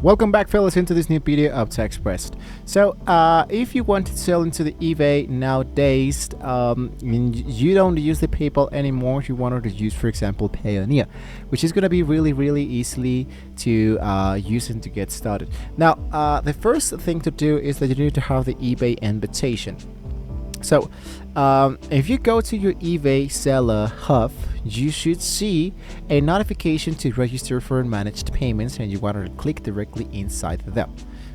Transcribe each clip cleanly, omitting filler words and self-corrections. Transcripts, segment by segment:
Welcome back, fellas, into this new video of Tech Expressed. So if you want to sell into the eBay nowadays, you don't use the PayPal anymore. You want to use, for example, Payoneer, which is going to be really easily to use and to get started. Now the first thing to do is that you need to have the eBay invitation. So if you go to your eBay seller hub, you should see a notification to register for managed payments, and you want to click directly inside them.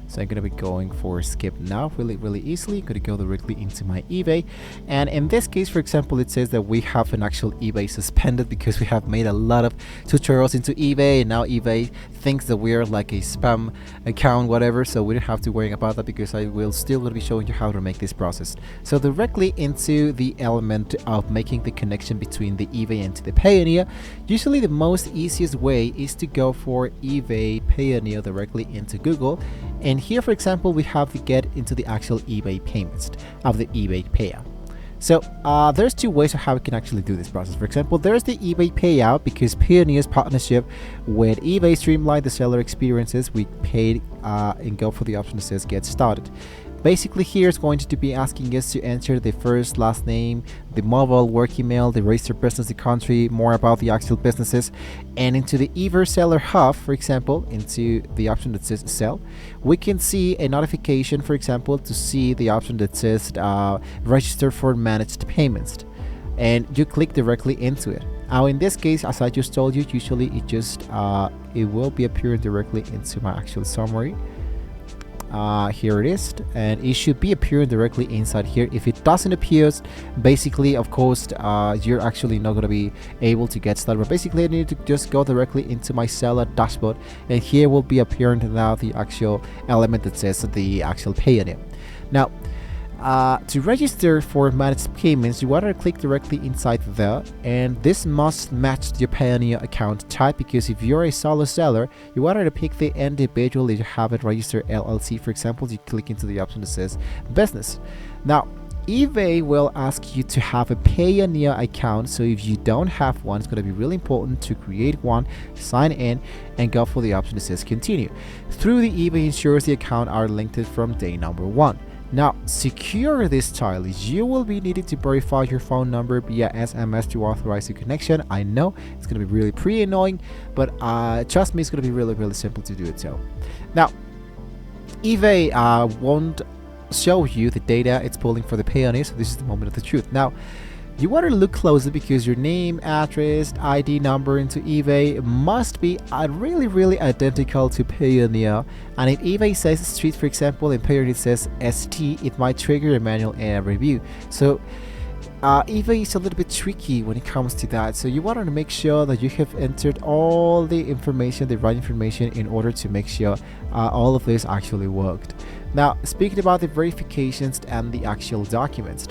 So I'm going to be going for skip now really easily. I'm going to go directly into my eBay, and in this case, for example, it says that we have an actual eBay suspended because we have made a lot of tutorials into eBay, and now eBay thinks that we're like a spam account, whatever. So we don't have to worry about that because I will still be showing you how to make this process. So directly into the element of making the connection between the eBay and to the Payoneer, usually the most easiest way is to go for eBay Payoneer directly into Google. And here, for example, we have to get into the actual eBay payments of the eBay payout. So there's two ways of how we can actually do this process. For example, there's the eBay payout, because Payoneer's partnership with eBay streamlined the seller experiences. We paid and go for the option that says get started. Basically, here it's going to be asking us to enter the first, last name, the mobile, work email, the registered business, the country, more about the actual businesses, and into the eBay seller hub, for example, into the option that says sell, we can see a notification, for example, to see the option that says register for managed payments, and you click directly into it. Now in this case, as I just told you, usually it will be appearing directly into my actual summary. Here it is, and it should be appearing directly inside here. If it doesn't appear, basically, of course, you're actually not going to be able to get started. But basically, I need to just go directly into my seller dashboard, and here will be appearing now the actual element that says the actual Payoneer. Now to register for managed payments, you want to click directly inside there, and this must match your Payoneer account type, because if you're a solo seller, you want to pick the individual. If you have it registered LLC, for example, you click into the option that says business. Now eBay will ask you to have a Payoneer account, so if you don't have one, it's going to be really important to create one, sign in, and go for the option that says continue. Through the eBay ensures the account are linked from day number 1. Now, secure this tile. You will be needing to verify your phone number via SMS to authorize the connection. I know it's going to be really pretty annoying, but trust me, it's going to be really simple to do it. So now eBay won't show you the data it's pulling for the Payoneer, so this is the moment of the truth. Now you want to look closely, because your name, address, ID number into eBay must be really identical to Payoneer. And if eBay says street, for example, and Payoneer says ST, it might trigger a manual error review. So eBay is a little bit tricky when it comes to that. So you want to make sure that you have entered all the information, the right information, in order to make sure all of this actually worked. Now, speaking about the verifications and the actual documents,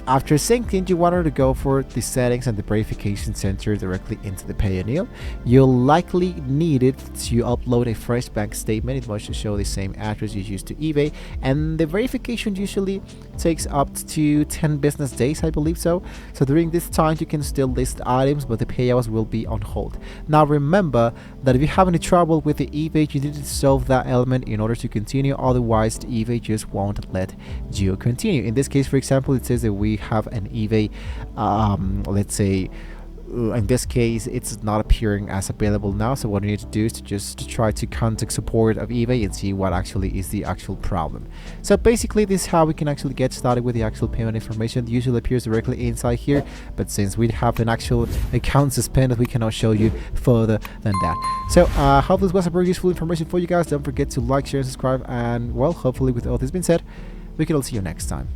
after syncing, you wanted to go for the settings and the verification center directly into the Payoneer. You'll likely need it to upload a fresh bank statement. It must show the same address you used to eBay, and the verification usually takes up to 10 business days, I believe so. So during this time, you can still list items, but the payouts will be on hold. Now remember that if you have any trouble with the eBay, you need to solve that element in order to continue. Otherwise, the eBay just won't let you continue. In this case, for example, it says that we have an eBay, let's say in this case it's not appearing as available now. So what you need to do is to just try to contact support of eBay and see what actually is the actual problem. So basically, this is how we can actually get started with the actual payment information. It usually appears directly inside here, but since we have an actual account suspended, we cannot show you further than that. So hope this was a very useful information for you guys. Don't forget to like, share, and subscribe, and well, hopefully with all this being said, we can all see you next time.